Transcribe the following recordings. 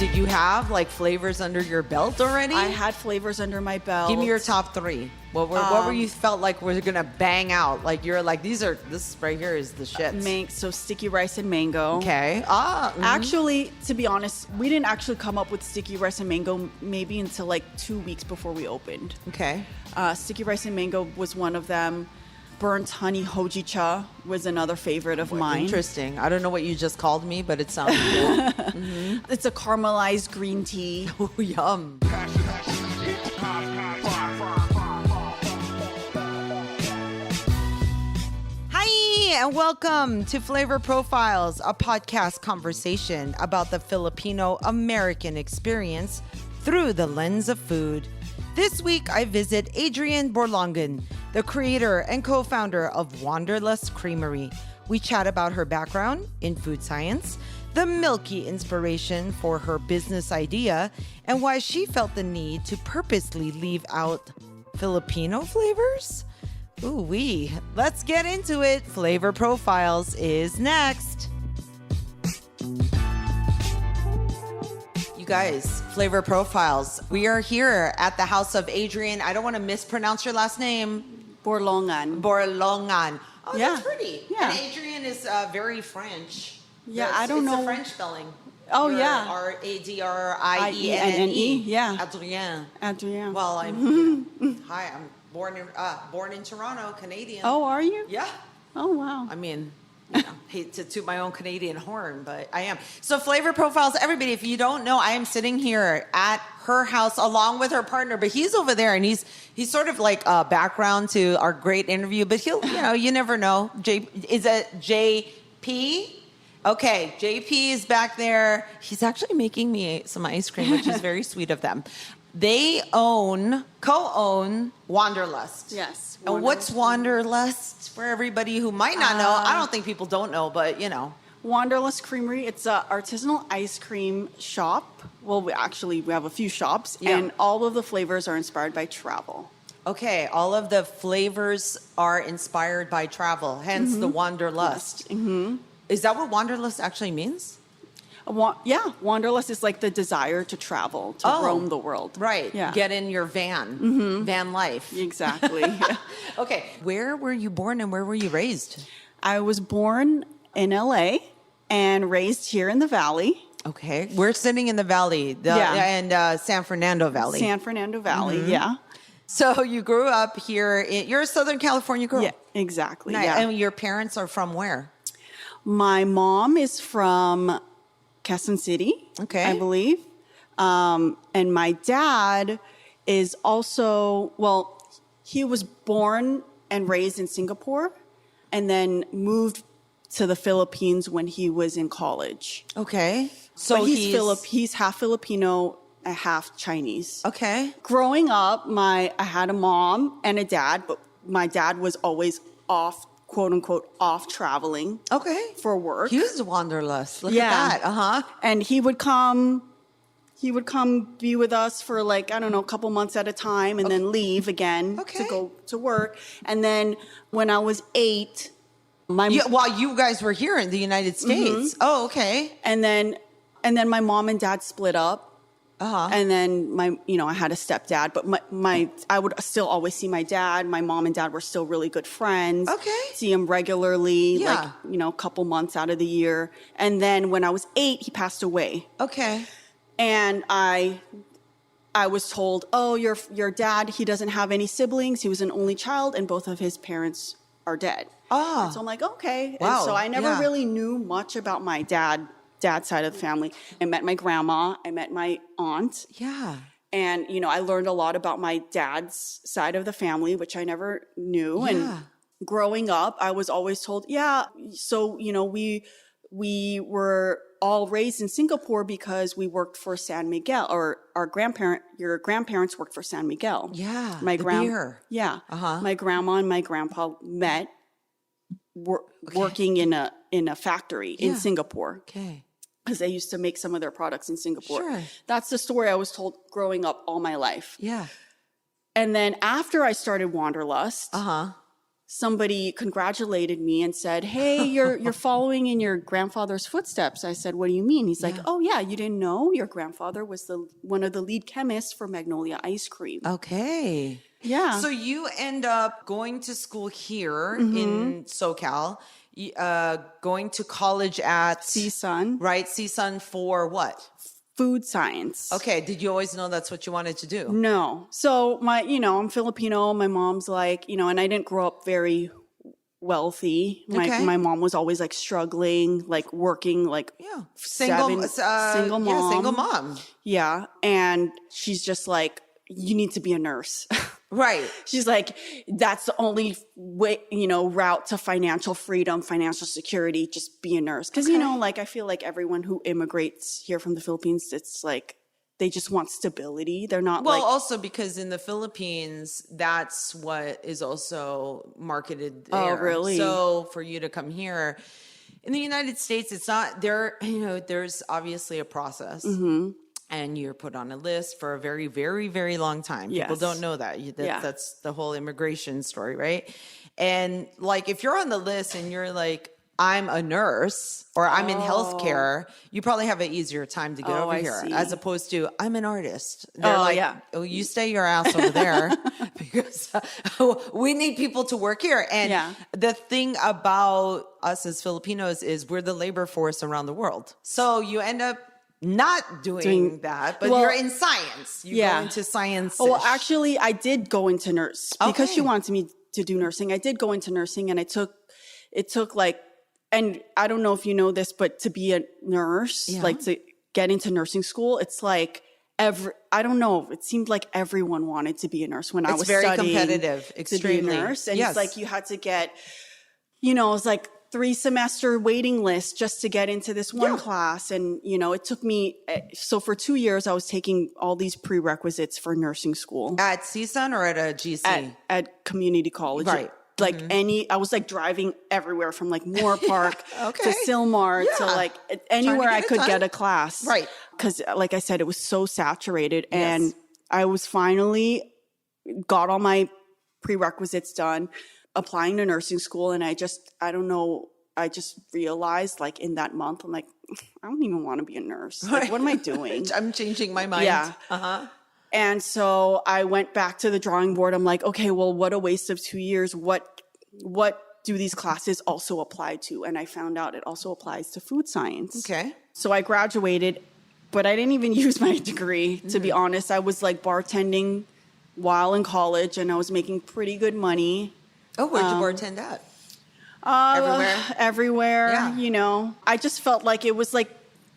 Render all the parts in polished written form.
Did you have like flavors under your belt already? I had flavors under my belt. Give me your top three. What were you felt like was gonna bang out? Like you're like this right here is the shit. So sticky rice and mango. Okay. Actually, to be honest, we didn't actually come up with sticky rice and mango maybe until like 2 weeks before we opened. Okay. Sticky rice and mango was one of them. Burnt honey hojicha was another favorite of mine. Interesting. I don't know what you just called me, but it sounds cool. It's a caramelized green tea. Oh, yum. Hi, and welcome to Flavor Profiles, a podcast conversation about the Filipino-American experience through the lens of food. This week, I visit Adrienne Borlongan, the creator and co-founder of Wanderlust Creamery. We chat about her background in food science, the milky inspiration for her business idea, and why she felt the need to purposely leave out Filipino flavors. Ooh-wee. Let's get into it. Flavor Profiles is next. You guys, Flavor Profiles. We are here at the house of Adrienne. I don't want to mispronounce your last name. Borlongan. Borlongan. Oh, Yeah. that's pretty. Yeah. And Adrienne is very French. Yeah, I don't know. It's a French spelling. Oh, yeah. Radrienne. Yeah. Adrienne. Well, hi. I'm born in Toronto, Canadian. Oh, are you? Yeah. Oh, wow. I mean, hate to toot my own Canadian horn, but I am. So Flavor Profiles, everybody, if you don't know, I am sitting here at her house along with her partner, but he's over there and he's sort of like a background to our great interview, but he'll, you never know. Is it JP? Okay, JP is back there. He's actually making me some ice cream, which is very sweet of them. They co-own Wanderlust. Yes. And what's Wanderlust for everybody who might not know? I don't think people don't know, but Wanderlust Creamery, it's an artisanal ice cream shop. Well, we have a few shops, and all of the flavors are inspired by travel. Okay, all of the flavors are inspired by travel, hence the Wanderlust. Mm-hmm. Is that what Wanderlust actually means? Wanderlust is like the desire to travel, to roam the world. Right. Yeah. Get in your van. Van life. Exactly. Okay. Where were you born and where were you raised? I was born in LA and raised here in the Valley. Okay. We're sitting in the Valley and San Fernando Valley. San Fernando Valley, yeah. So you grew up here. You're a Southern California girl. Yeah, exactly. Nice. Yeah. And your parents are from where? My mom is from Quezon City, I believe. And my dad is also, he was born and raised in Singapore and then moved to the Philippines when he was in college. Okay. So he's half Filipino and half Chinese. Okay. Growing up, I had a mom and a dad, but my dad was always off, quote unquote, off traveling. Okay. For work. He was Wanderlust. Look at that. And he would come be with us for a couple months at a time and then leave again to go to work. And then when I was 8, while you guys were here in the United States. Mm-hmm. Oh, okay. And then my mom and dad split up. And then I had a stepdad, but I would still always see my dad. My mom and dad were still really good friends. Okay. See him regularly, a couple months out of the year. And then when I was 8, he passed away. Okay. And I was told, oh, your dad, he doesn't have any siblings. He was an only child and both of his parents are dead. And so I'm like, okay. Wow. And so I never really knew much about my dad's side of the family. I met my grandma. I met my aunt. Yeah. And, I learned a lot about my dad's side of the family, which I never knew. Yeah. And growing up, I was always told, so, we were all raised in Singapore because we worked for San Miguel, or your grandparents worked for San Miguel. Yeah. Beer. Yeah. My grandma and my grandpa met working in a factory in Singapore. Okay. Because they used to make some of their products in Singapore. Sure. That's the story I was told growing up all my life. Yeah. And then after I started Wanderlust, somebody congratulated me and said, "Hey, you're following in your grandfather's footsteps." I said, "What do you mean?" He's like, "Oh yeah, you didn't know your grandfather was one of the lead chemists for Magnolia ice cream." Okay. Yeah. So you end up going to school here in SoCal, going to college at CSUN. Right, CSUN for what? Food science. Okay. Did you always know that's what you wanted to do? No. So I'm Filipino. My mom's like, and I didn't grow up very wealthy. My mom was always like struggling, like working, like single mom. Yeah, single mom. Yeah. And she's just like, you need to be a nurse. Right. She's like, that's the only way, route to financial freedom, financial security, just be a nurse. Because, I feel like everyone who immigrates here from the Philippines, it's like, they just want stability. They're not also because in the Philippines, that's what is also marketed there. Oh, really? So for you to come here, in the United States, it's not there, there's obviously a process. And you're put on a list for a very, very, very long time. Yes. People don't know that. That's the whole immigration story, right? And like, if you're on the list and you're like, I'm a nurse or I'm in healthcare, you probably have an easier time to get over here as opposed to I'm an artist. They're you stay your ass over there because we need people to work here. And the thing about us as Filipinos is we're the labor force around the world. So you end up not doing that, but you're in science. You go into science. Well, actually, I did go into nurse because she wanted me to do nursing. I did go into nursing, and it took like, and I don't know if you know this, but to be a nurse, like to get into nursing school, it's like I don't know. It seemed like everyone wanted to be a nurse when I was studying. It's very competitive, extremely. To be a nurse, and it's like you had to get, it was like 3-semester waiting list just to get into this one class. And, it took me, so for 2 years, I was taking all these prerequisites for nursing school. At CSUN or at a GC? At community college. Right. Like I was like driving everywhere from like Moore Park to Silmar to like anywhere I could get a class. Right. Because like I said, it was so saturated. And I was finally got all my prerequisites done, applying to nursing school. And I just realized like in that month, I'm like, I don't even want to be a nurse. Like, what am I doing? I'm changing my mind. Yeah. And so I went back to the drawing board. I'm like, okay, well, what a waste of 2 years. What do these classes also apply to? And I found out it also applies to food science. Okay. So I graduated, but I didn't even use my degree, to be honest. I was like bartending while in college, and I was making pretty good money. Oh, where'd you bartend at? Everywhere, I just felt like it was like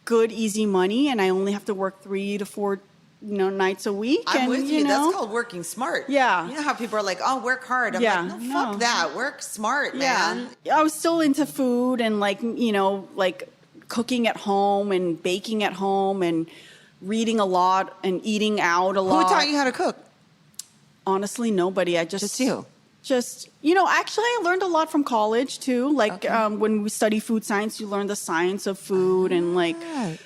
good, easy money, and I only have to work 3 to 4, nights a week. I'm with you. That's called working smart. Yeah. You know how people are like, oh, work hard. I'm like, no, fuck that. Work smart, man. I was still into food and like, like cooking at home and baking at home and reading a lot and eating out a lot. Who taught you how to cook? Honestly, nobody. Just you. Actually, I learned a lot from college too. Like when we study food science, you learn the science of food and like.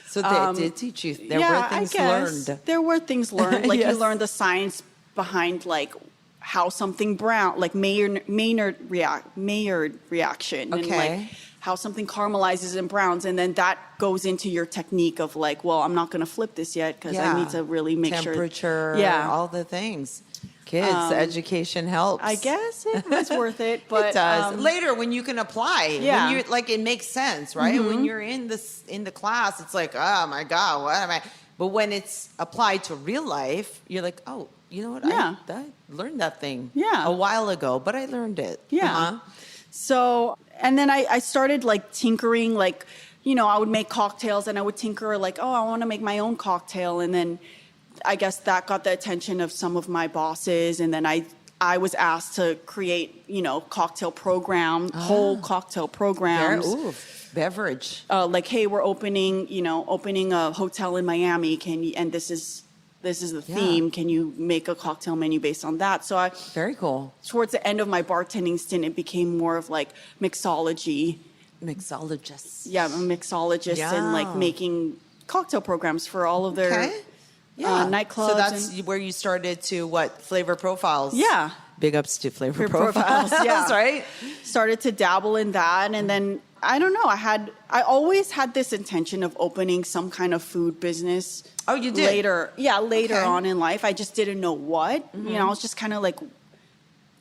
So they did teach you. There were things learned. There were things learned. Like you learn the science behind like how something brown, like Maillard reaction, and like how something caramelizes and browns, and then that goes into your technique of like, well, I'm not going to flip this yet because I need to really make temperature, all the things. Kids, education helps. I guess it was worth it, but it does. Later, when you can apply, when you like, it makes sense, right? When you're in the class, it's like, oh my god, what am I? But when it's applied to real life, you're like, oh, you know what? I learned that thing a while ago, but I learned it. Yeah. So, and then I started like tinkering, like, I would make cocktails and I would tinker like, oh, I want to make my own cocktail, and then I guess that got the attention of some of my bosses, and then I was asked to create, cocktail whole cocktail programs. Beverage. Like, hey, we're opening a hotel in Miami. And this is the theme. Can you make a cocktail menu based on that? So very cool. Towards the end of my bartending stint, it became more of like mixology. Mixologists. Yeah, I'm a mixologist and like making cocktail programs for all of their nightclubs. So that's where you started to flavor profiles. Yeah. Big ups to Flavor Profiles. Yeah. Right? Started to dabble in that. And then, I don't know, I always had this intention of opening some kind of food business. Oh, you did? Later Okay. on in life. I just didn't know what. You know, I was just kind of like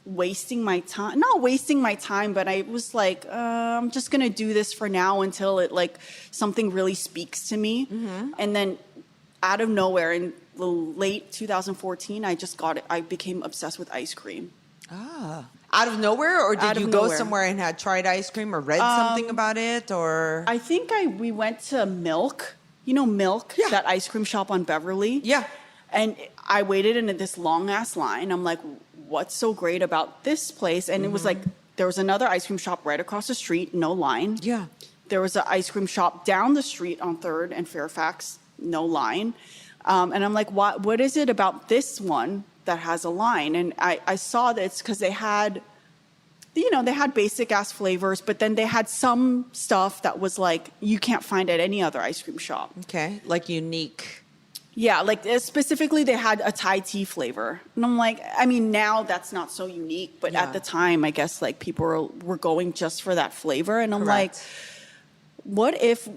wasting my time. Not wasting my time, but I was like, I'm just going to do this for now until it like something really speaks to me. And then out of nowhere in the late 2014, I became obsessed with ice cream. Ah. Out of nowhere, or did you go somewhere and had tried ice cream or read something about it, or? I think we went to Milk. You know Milk? Yeah. That ice cream shop on Beverly? Yeah. And I waited in this long-ass line. I'm like, what's so great about this place? And it was like, there was another ice cream shop right across the street, no line. Yeah. There was an ice cream shop down the street on 3rd and Fairfax, no line. And I'm like, what is it about this one that has a line? And I saw this because they had basic ass flavors, but then they had some stuff that was like, you can't find at any other ice cream shop. Okay. Like unique. Yeah. Like specifically they had a Thai tea flavor. And I'm like, I mean, now that's not so unique, but at the time, I guess like people were going just for that flavor. And I'm like, what if,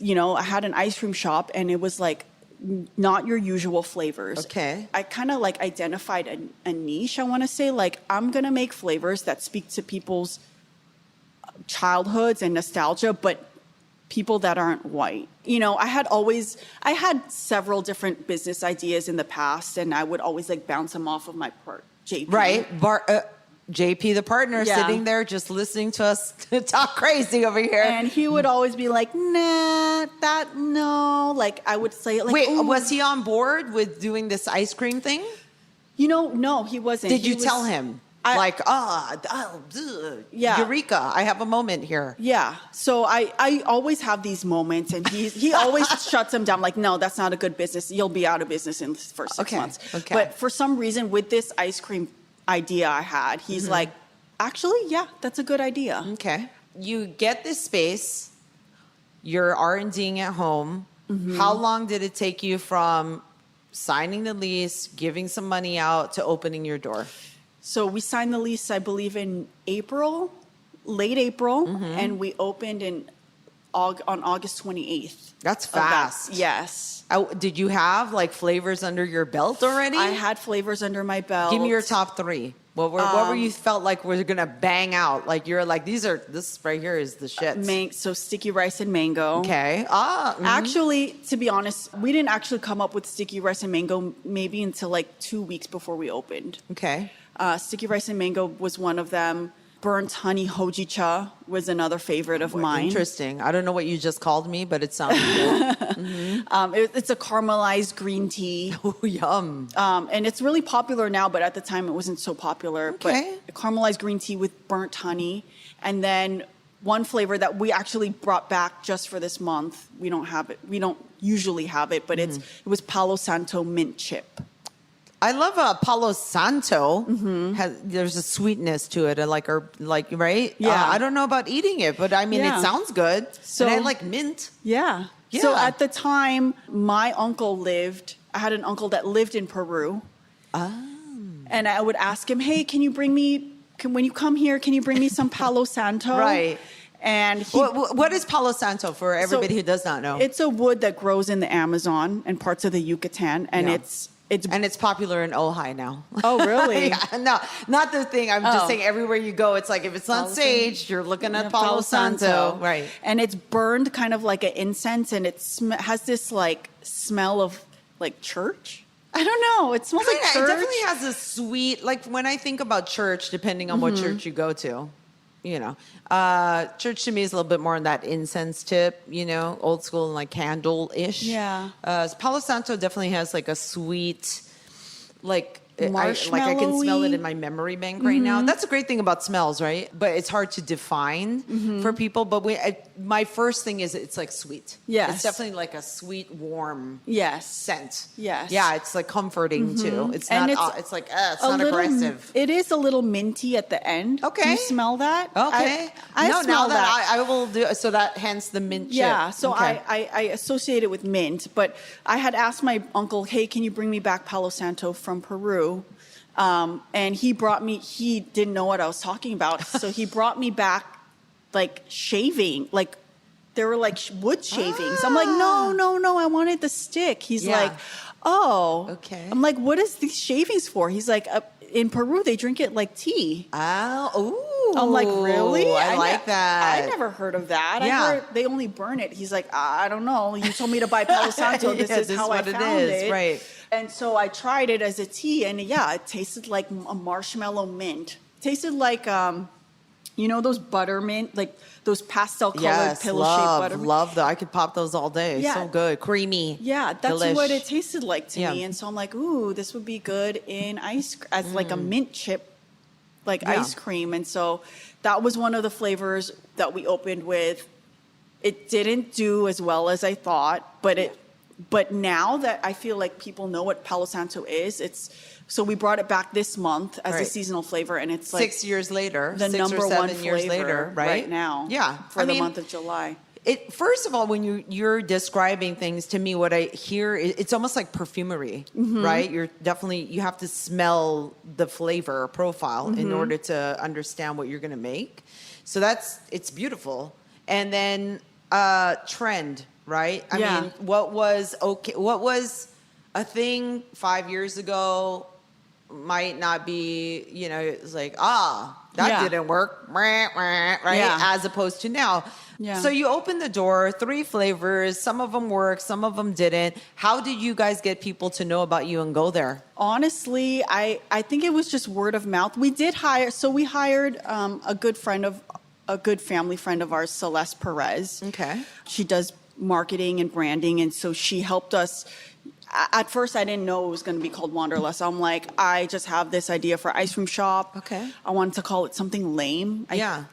I had an ice cream shop and it was like, not your usual flavors. Okay. I kind of like identified a niche, I want to say. Like, I'm going to make flavors that speak to people's childhoods and nostalgia, but people that aren't white. I had several different business ideas in the past, and I would always like bounce them off of my JP. Right. JP, the partner, sitting there just listening to us talk crazy over here. And he would always be like, no. Like, I would say, like, wait, ooh. Was he on board with doing this ice cream thing? No, he wasn't. Did you tell him? Eureka, I have a moment here. Yeah. So I always have these moments, and he always shuts them down. Like, no, that's not a good business. You'll be out of business in for 6 months. Okay. But for some reason, with this ice cream idea I had, he's like, actually, yeah, that's a good idea. Okay. You get this space. You're R&Ding at home. How long did it take you from signing the lease, giving some money out, to opening your door? So we signed the lease, I believe, in late April, and we opened on August 28th. That's fast. Yes. Did you have like flavors under your belt already? I had flavors under my belt. Give me your top 3. What were you felt like were gonna bang out? Like you're like, this right here is the shit. So sticky rice and mango. Okay. Actually, to be honest, we didn't actually come up with sticky rice and mango maybe until like 2 weeks before we opened. Okay. Sticky rice and mango was one of them. Burnt honey hojicha was another favorite of mine. Interesting. I don't know what you just called me, but it sounds good. It's a caramelized green tea. Oh, yum. And it's really popular now, but at the time it wasn't so popular. Okay. But caramelized green tea with burnt honey. And then one flavor that we actually brought back just for this month. We don't have it. We don't usually have it, but it was Paulo Santo Mint Chip. I love Paulo Santo. There's a sweetness to it, right? Yeah. I don't know about eating it, but I mean, it sounds good. So, and I like mint. Yeah. So at the time, I had an uncle that lived in Peru. And I would ask him, hey, when you come here, can you bring me some Paulo Santo? Right. And what is Paulo Santo for everybody who does not know? It's a wood that grows in the Amazon and parts of the Yucatan, and it's popular in Ojai now. Oh, really? No, not the thing. I'm just saying everywhere you go, it's like if it's not saged, you're looking at Paulo Santo. Right. And it's burned kind of like an incense, and it has this like smell of like church. I don't know. It smells like church. It definitely has a sweet, like when I think about church, depending on what church you go to, church to me is a little bit more on that incense tip, old school and like candle-ish. Yeah. Palo Santo definitely has like a sweet, like marshmallowy. I can smell it in my memory bank right now. That's a great thing about smells, right? But it's hard to define for people. But my first thing is it's like sweet. Yes. It's definitely like a sweet, warm scent. Yes. Yeah, it's like comforting too. It's not, it's not aggressive. It is a little minty at the end. Okay. Do you smell that? Okay. I smell that. I will do, so that hence the mint chip. Yeah, so okay. I associate it with mint, but I had asked my uncle, hey, can you bring me back Palo Santo from Peru? And he didn't know what I was talking about. So he brought me back like shaving, like they were like wood shavings. I'm like, no, I wanted the stick. He's like, oh, okay. I'm like, what is these shavings for? He's like, in Peru, they drink it like tea. Oh, I'm like, really? I like that. I never heard of that. Yeah. I heard they only burn it. He's like, I don't know. You told me to buy Paulo Santo. This is how I found it. Right. And so I tried it as a tea, and it tasted like a marshmallow mint. It tasted like, those buttermint, like those pastel colored pillow-shaped buttermint. Love that. I could pop those all day. Yeah. So good. Creamy. Yeah, that's what it tasted like to me. And so I'm like, ooh, this would be good in as like a mint chip, like ice cream. And so that was one of the flavors that we opened with. It didn't do as well as I thought, but now that I feel like people know what Paulo Santo is, so we brought it back this month as a seasonal flavor, and it's like 6 years later, the number one years later, right now. Yeah, for the month of July. First of all, when you're describing things to me, what I hear it's almost like perfumery, right? You have to smell the flavor profile in order to understand what you're going to make. So it's beautiful. And then trend, right? I mean, what was a thing 5 years ago might not be, it's like, that didn't work, right? Yeah. As opposed to now. Yeah. So you opened the door, 3 flavors, some of them worked, some of them didn't. How did you guys get people to know about you and go there? Honestly, I think it was just word of mouth. We hired a good family friend of ours, Celeste Perez. Okay. She does marketing and branding, and so she helped us. At first, I didn't know it was going to be called Wanderlust. I'm like, I just have this idea for ice cream shop. Okay. I wanted to call it something lame.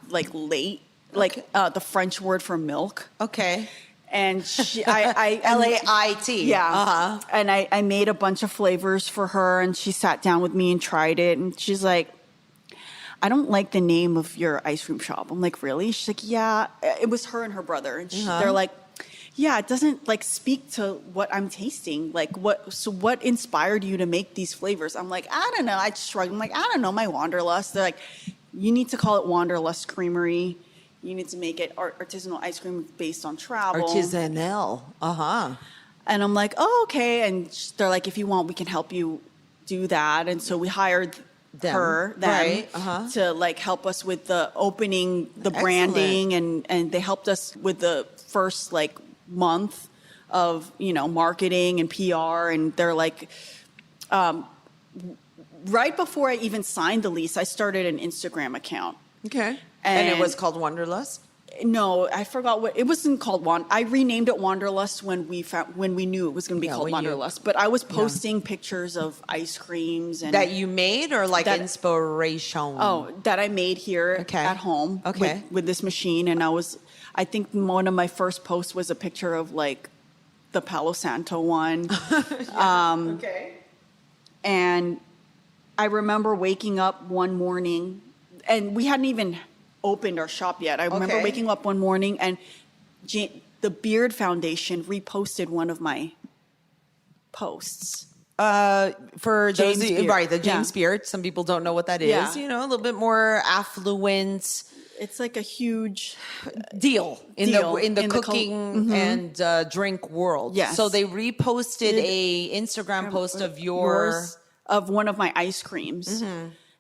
Like late, like the French word for milk. Okay. And I LAIT. Yeah. Uh-huh. And I made a bunch of flavors for her, and she sat down with me and tried it, and she's like, I don't like the name of your ice cream shop. I'm like, really? She's like, yeah. It was her and her brother, and they're like, yeah, it doesn't like speak to what I'm tasting. Like what inspired you to make these flavors? I'm like, I don't know. I shrugged. I'm like, I don't know, my Wanderlust. They're like, you need to call it Wanderlust Creamery. You need to make it artisanal ice cream based on travel. Artisanal. Uh-huh. And I'm like, oh, okay. And they're like, if you want, we can help you do that. And so we hired them to like help us with the opening, the branding, and they helped us with the first like month of marketing and PR, and they're like right before I even signed the lease, I started an Instagram account. Okay. And it was called Wanderlust? No, I forgot what it wasn't called. I renamed it Wanderlust when we knew it was going to be called Wanderlust. But I was posting pictures of ice creams and that you made, or like inspiration. Oh, that I made here at home with this machine. And I think one of my first posts was a picture of like the Paulo Santo one. And I remember waking up one morning, and we hadn't even opened our shop yet. I remember waking up one morning, and the Beard Foundation reposted one of my posts. For James those, Beard. right, the James Beard. Some people don't know what that is. Yeah. A little bit more affluent. It's like a huge deal in the cooking and drink world. Yes. So they reposted a Instagram post of of one of my ice creams.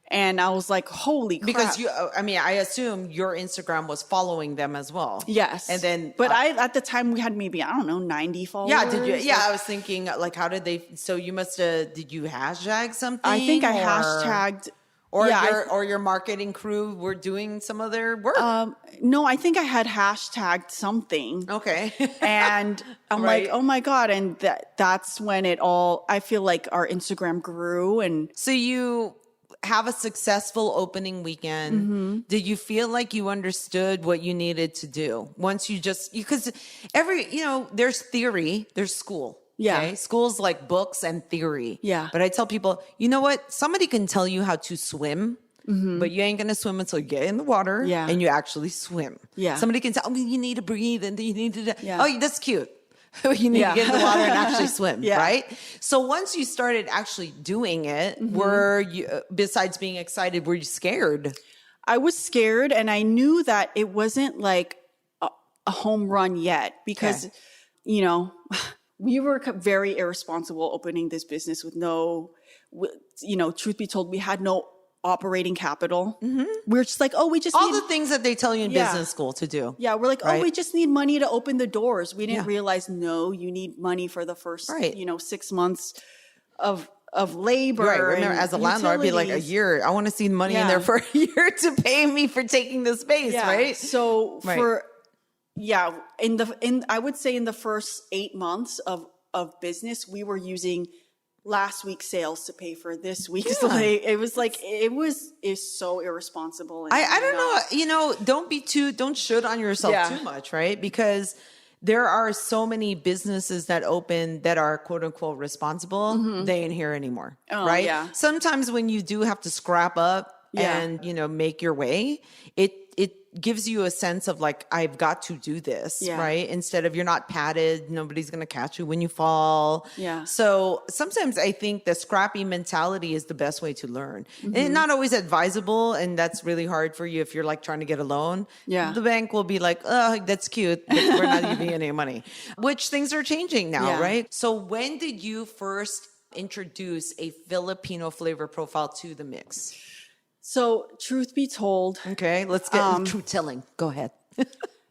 And I was like, holy crap. Because I assume your Instagram was following them as well. Yes. And then, but at the time we had maybe, 90 followers. Yeah. Did you? Yeah. I was thinking like, how did they, so you must have, did you hashtag something? I think I hashtagged. Or your marketing crew were doing some of their work. No, I think I had hashtagged something. Okay. And I'm like, oh my God. And that's when I feel like our Instagram grew. And so you have a successful opening weekend. Did you feel like you understood what you needed to do once because there's theory, there's school. Yeah. Okay? School's like books and theory. Yeah. But I tell people, you know what? Somebody can tell you how to swim, but you ain't going to swim until you get in the water and you actually swim. Yeah. Somebody can tell you need to breathe and you need to, oh, that's cute. You need to get in the water and actually swim, Yeah. right? So once you started actually doing it, were you, besides being excited, were you scared? I was scared, and I knew that it wasn't like a home run yet because, you know, we were very irresponsible opening this business with no, you know, truth be told, we had no operating capital. We're just like, oh, we just all need the things that they tell you in business school to do. Yeah, we're like, right? oh, we just need money to open the doors. We didn't realize, no, you need money for the first, you know, 6 months of labor. Right. Remember, as a landlord, I'd be like, a year. I want to see money in there for a year to pay me for taking the space, right? So I would say in the first 8 months of business, we were using last week's sales to pay for this week's. It was like, it's so irresponsible. And I don't know, you know, don't should on yourself too much, right? Because there are so many businesses that open that are quote unquote responsible. They ain't here anymore, right? Yeah. Sometimes when you do have to scrap up and, you know, make your way, it gives you a sense of like, I've got to do this, right? Instead of you're not padded, nobody's going to catch you when you fall. Yeah. So sometimes I think the scrappy mentality is the best way to learn. And not always advisable. And that's really hard for you if you're like trying to get a loan. Yeah. The bank will be like, oh, that's cute, but we're not giving you any money, which things are changing now, right? So when did you first introduce a Filipino flavor profile to the mix? So, truth be told. Okay, let's get into truth telling. Go ahead.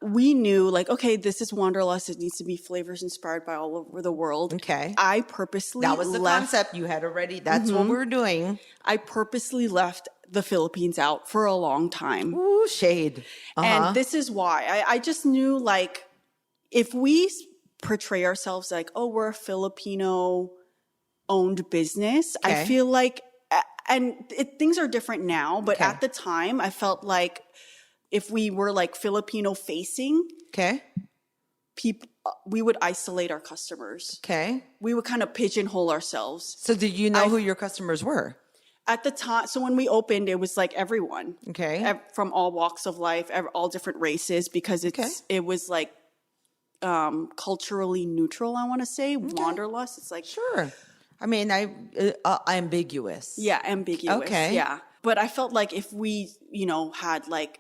We knew, like, okay, this is Wanderlust. It needs to be flavors inspired by all over the world. Okay. I purposely That was the concept you had already. That's what we were doing. I purposely left the Philippines out for a long time. Ooh, shade. And this is why. I just knew, like, if we portray ourselves like, oh, we're a Filipino-owned business, I feel like... And things are different now, but at the time, I felt like if we were like Filipino facing, people, we would isolate our customers. Okay, we would kind of pigeonhole ourselves. So, did you know who your customers were at the time? So when we opened, it was like everyone, from all walks of life, all different races, because it was like culturally neutral. I want to say Wanderlust. It's like I mean, ambiguous. Yeah, ambiguous. Okay. Yeah. But I felt like if we, you know,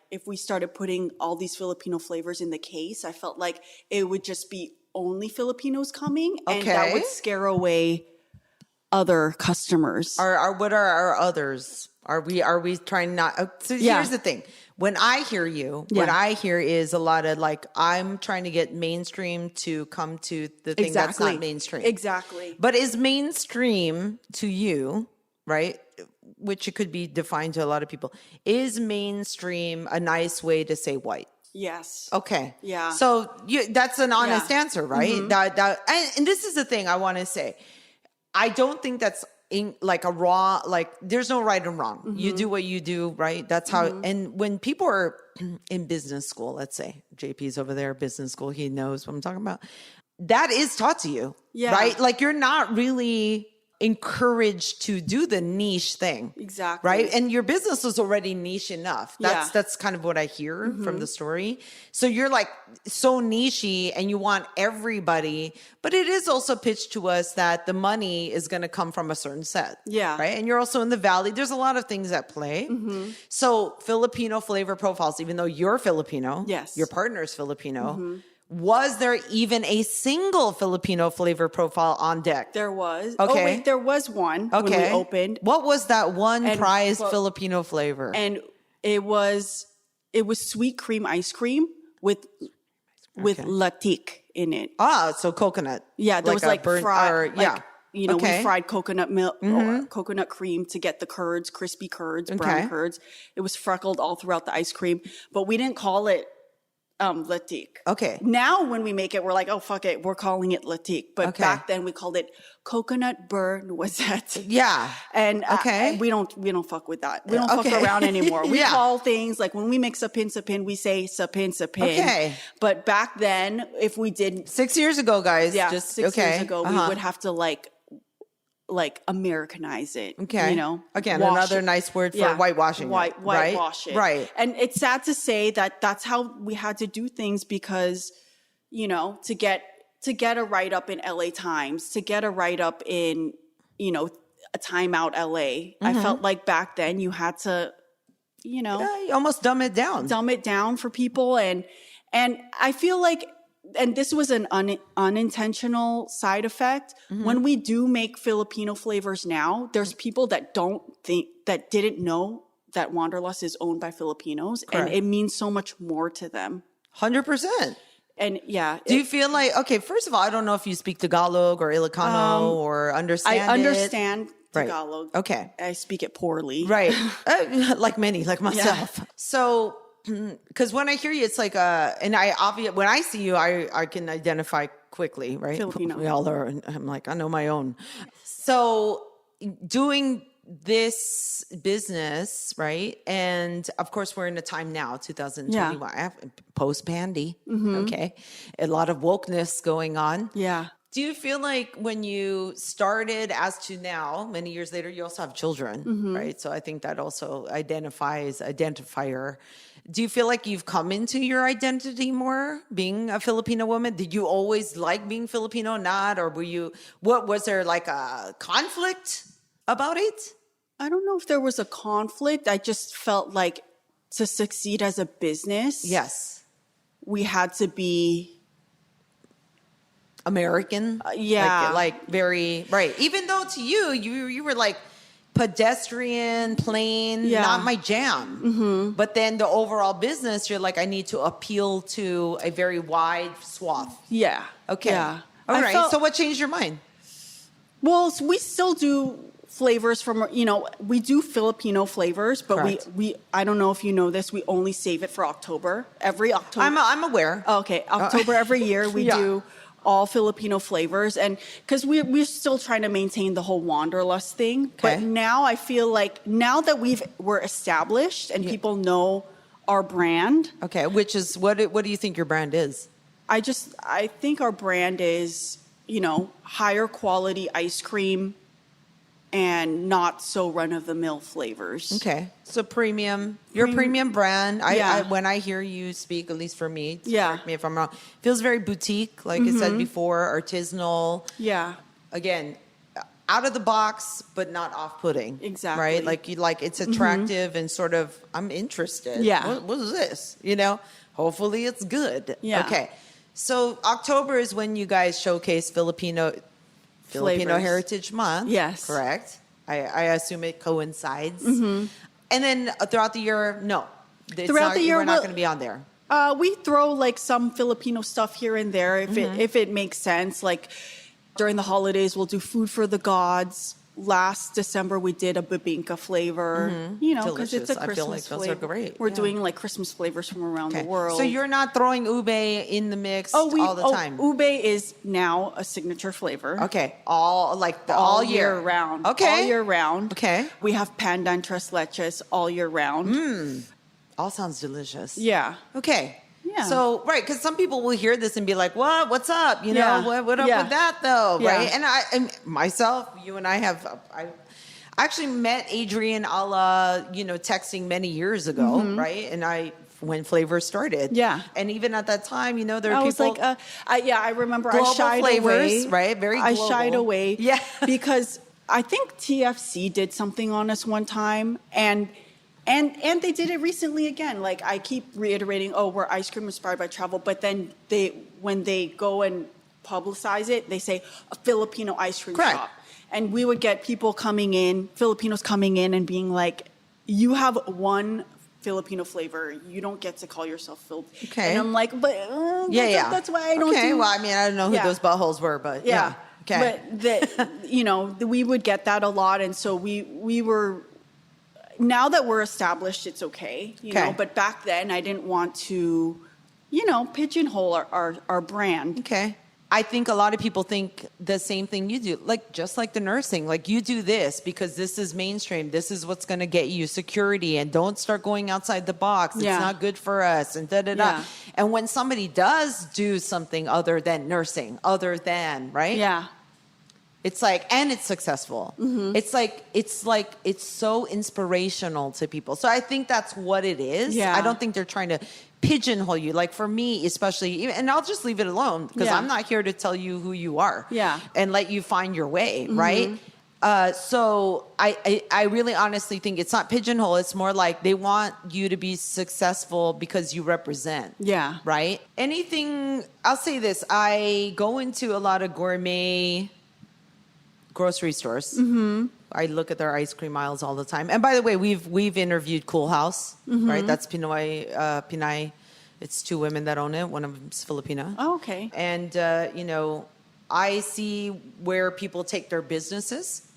if we started putting all these Filipino flavors in the case, I felt like it would just be only Filipinos coming. And that would scare away other customers. What are our others? Are we trying not? So here's the thing. When I hear you, what I hear is a lot of like, I'm trying to get mainstream to come to the thing that's not mainstream. Exactly. But is mainstream to you, right? Which it could be defined to a lot of people. Is mainstream a nice way to say white? Yes. Okay. Yeah. So that's an honest answer, right? And this is the thing I want to say. I don't think that's like a raw, like there's no right and wrong. You do what you do, right? That's how, and when people are in business school, let's say JP's over there, business school, he knows what I'm talking about. That is taught to you, right? Like you're not really encouraged to do the niche thing. Exactly. Right. And your business was already niche enough. That's kind of what I hear from the story. So you're like so niche-y and you want everybody, but it is also pitched to us that the money is going to come from a certain set. Yeah. Right. And you're also in the Valley. There's a lot of things at play. So Filipino flavor profiles, even though you're Filipino, your partner is Filipino, was there even a single Filipino flavor profile on deck? There was. Okay. Oh, wait, there was one when we opened. What was that one prized Filipino flavor? And it was sweet cream ice cream with latik in it. Ah, so coconut. Yeah, there was like fried. You know, we fried coconut milk or coconut cream to get the curds, crispy curds, brown curds. It was freckled all throughout the ice cream, but we didn't call it latik. Okay. Now when we make it, we're like, oh, fuck it. We're calling it latik. But back then we called it coconut beurre noisette. Yeah. And we don't fuck with that. We don't fuck around anymore. We call things like when we make sapin, we say sapin. Okay. But back then, if we did 6 years ago, guys. Yeah. Just 6 years ago, we would have to like Americanize it. Okay. You know? Again, another nice word for whitewashing. Whitewash it. Right. And it's sad to say that that's how we had to do things because, you know, to get to get a write-up in LA Times, to get a write-up in, a Time Out LA. I felt like back then you had to, you almost dumb it down for people. And I feel like, and this was an unintentional side effect. When we do make Filipino flavors now, there's people that didn't know that Wanderlust is owned by Filipinos. Correct. And it means so much more to them. 100%. And yeah. Do you feel like, okay, first of all, I don't know if you speak Tagalog or Ilocano or understand it. I understand Tagalog. Right. Okay. I speak it poorly. Right. Like myself. Yeah. So, because when I hear you, it's like, and when I see you, I can identify quickly, right? Filipino. We all are. I'm like, I know my own. So doing this business, right? And of course, we're in a time now, 2021, post-pandy. Okay. A lot of wokeness going on. Yeah. Do you feel like when you started as to now, many years later, you also have children, right? So I think that also identifier. Do you feel like you've come into your identity more being a Filipino woman? Did you always like being Filipino, not? Or was there like a conflict about it? I don't know if there was a conflict. I just felt like to succeed as a business, yes, we had to be American. Like very, right. Even though to you were like pedestrian, plain, not my jam. But then the overall business, you're like, I need to appeal to a very wide swath. Yeah. Okay. Yeah. All right. So what changed your mind? Well, we still do flavors from, we do Filipino flavors, but Correct. we I don't know if you know this, we only save it for October. Every October. I'm aware. Okay. October every year we do all Filipino flavors, and because we're still trying to maintain the whole Wanderlust thing. Okay. But now I feel like now that we're established and people know our brand. Okay, which is what do you think your brand is? I think our brand is, higher quality ice cream and not so run-of-the-mill flavors. Okay. So premium. You're a premium brand. I when I hear you speak, at least for me, correct me if I'm wrong, feels very boutique, like I said before, artisanal. Yeah. Again, out of the box, but not off-putting. Exactly. Right? Like it's attractive and sort of, I'm interested. Yeah. What is this? Hopefully it's good. Yeah. Okay. So October is when you guys showcase Filipino Heritage Month. Yes. Correct. I assume it coincides. And then throughout the year, no. Throughout the year, we're not going to be on there. We throw like some Filipino stuff here and there if it makes sense. Like during the holidays, we'll do food for the gods. Last December, we did a bibingka flavor, because it's a Christmas I feel like those flavor. are great. We're doing like Christmas flavors from around the world. So you're not throwing ube in the mix all the time? Ube is now a signature flavor. Okay. All year round. Okay. All year round. Okay. We have pandan tres leches all year round. All sounds delicious. Yeah. Okay. Yeah. So, right, because some people will hear this and be like, what? What's up? What up with that, though? Yeah. Right? And myself, you and I actually met Adrienne texting many years ago, right? And when Flavor started. Yeah. And even at that time, there were people. I was like, I remember I shied flavors, away. Right? Very global. I shied away. Yeah. Because I think TFC did something on us one time, and they did it recently again. Like I keep reiterating, we're ice cream inspired by travel, but then when they go and publicize it, they say a Filipino ice cream Correct. shop. And we would get Filipinos coming in and being like, you have one Filipino flavor. You don't get to call yourself Filipino. Okay. And I'm like, but that's why I don't do. Okay, well, I mean, I don't know who those buttholes were, but yeah. Okay. But we would get that a lot. And so we were... Now that we're established, it's okay, know. But back then, I didn't want to, pigeonhole our brand. Okay. I think a lot of people think the same thing you do, just like the nursing. Like you do this because this is mainstream. This is what's going to get you security, and don't start going outside the box. It's not good for us, and da da da. Yeah. And when somebody does do something other than nursing, right? Yeah. It's like, and it's successful. It's so inspirational to people. So I think that's what it is. Yeah. I don't think they're trying to pigeonhole you. Like for me, especially, and I'll just leave it alone because I'm not here to tell you who you are and let you find your way, right? So I really honestly think it's not pigeonhole. It's more like they want you to be successful because you represent. Yeah. Right? Anything, I'll say this. I go into a lot of gourmet grocery stores. I look at their ice cream aisles all the time. And by the way, we've interviewed Cool House, right? That's Pinay. It's two women that own it. One of them's Filipino. Oh, okay. And, I see where people take their businesses.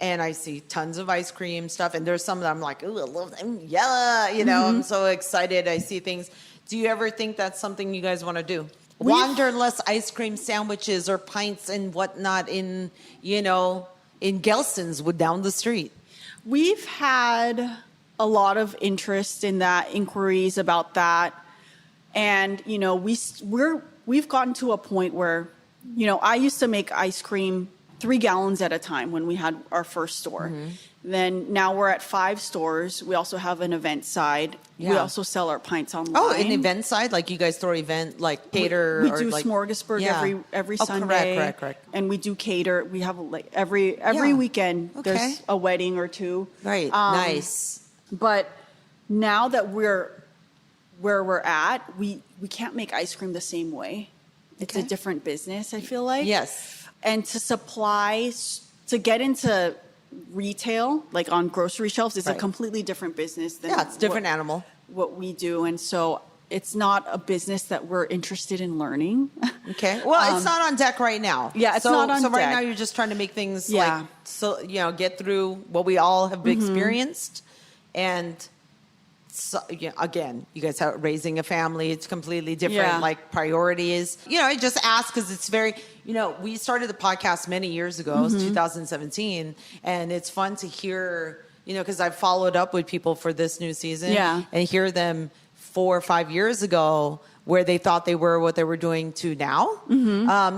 And I see tons of ice cream stuff. And there's some that I'm like, ooh, I love them. Yeah. I'm so excited. I see things. Do you ever think that's something you guys want to do? Wanderlust ice cream sandwiches or pints and whatnot in Gelson's down the street. We've had a lot of interest in that, inquiries about that. And, we've gotten to a point where, I used to make ice cream 3 gallons at a time when we had our first store. Then now we're at 5 stores. We also have an event side. Yeah. We also sell our pints online. Oh, an event side? Like you guys throw event, like cater? We do smorgasbord every Sunday. Correct. And we do cater. We have like every weekend there's a wedding or two. Right, nice. But now that we're where we're at, we can't make ice cream the same way. It's a different business, I feel like. Yes. And to get into retail, like on grocery shelves, is a completely different business than it's a different animal. What we do. And so it's not a business that we're interested in learning. Okay. Well, it's not on deck right now. Yeah, it's not on deck. So right now you're just trying to make things get through what we all have experienced. And so, again, you guys are raising a family. It's completely different, like priorities. I just ask because it's very, we started the podcast many years ago. It was 2017. And it's fun to hear, because I've followed up with people for this new season and hear them 4 or 5 years ago where they thought they were what they were doing to now.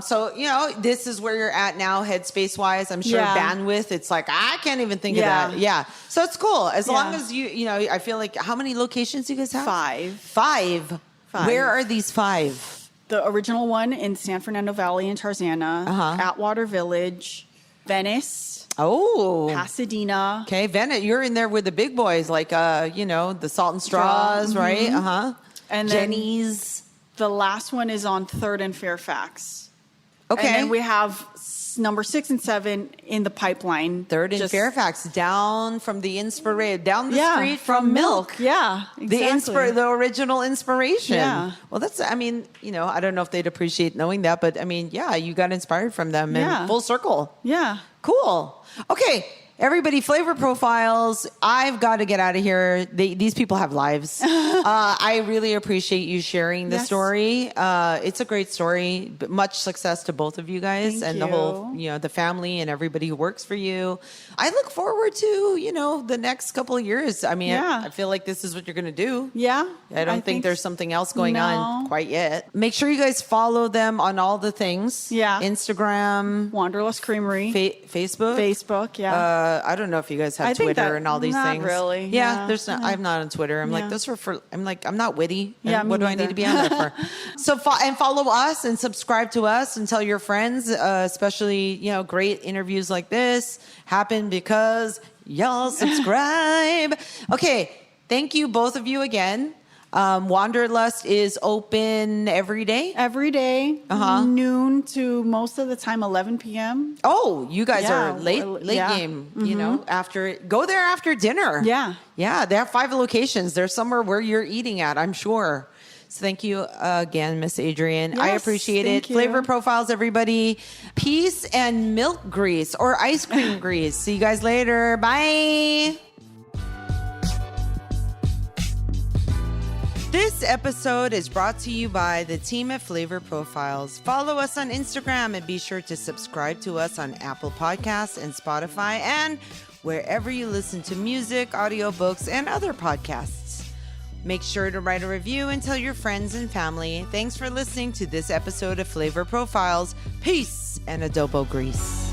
So, this is where you're at now, headspace wise. I'm sure bandwidth, it's like, I can't even think of that. Yeah. So it's cool. As long as I feel like, how many locations do you guys have? 5. Where are these 5? The original one in San Fernando Valley in Tarzana, Atwater Village, Venice. Oh. Pasadena. Okay, Venice. You're in there with the big boys, like, the Salt and Straws, right? And Jenny's. The last one is on 3rd and Fairfax. Okay. And then we have number 6 and 7 in the pipeline. 3rd and Fairfax, down from the down the street from Milk. Yeah, exactly. The original inspiration. Yeah. Well, that's, I don't know if they'd appreciate knowing that, but you got inspired from them and full circle. Yeah. Cool. Okay. Everybody, flavor profiles. I've got to get out of here. These people have lives. I really appreciate you sharing the story. It's a great story. But much success to both of you guys the whole, the family and everybody who works for you. I look forward to, the next couple of years. I feel like this is what you're going to do. Yeah. I don't think there's something else going on quite yet. Make sure you guys follow them on all the things. Yeah. Instagram. Wanderlust Creamery. Facebook. Facebook, yeah. I don't know if you guys have Twitter and all these things. Not really. Yeah, there's not. I'm not on Twitter. I'm like, those are for. I'm like, I'm not witty. Yeah, what do I need to be on there for? So follow us and subscribe to us and tell your friends. Especially, great interviews like this happen because y'all subscribe. Okay, thank you both of you again. Wanderlust is open every day? Every day, noon to most of the time 11 p.m. Oh, you guys are late game, go there after dinner. Yeah. Yeah, they have 5 locations. They're somewhere where you're eating at, I'm sure. So thank you again, Miss Adrienne. Yes, I appreciate it. you. Flavor profiles, everybody. Peace and milk grease or ice cream grease. See you guys later. Bye. This episode is brought to you by the team at Flavor Profiles. Follow us on Instagram and be sure to subscribe to us on Apple Podcasts and Spotify and wherever you listen to music, audiobooks, and other podcasts. Make sure to write a review and tell your friends and family. Thanks for listening to this episode of Flavor Profiles. Peace and adobo grease.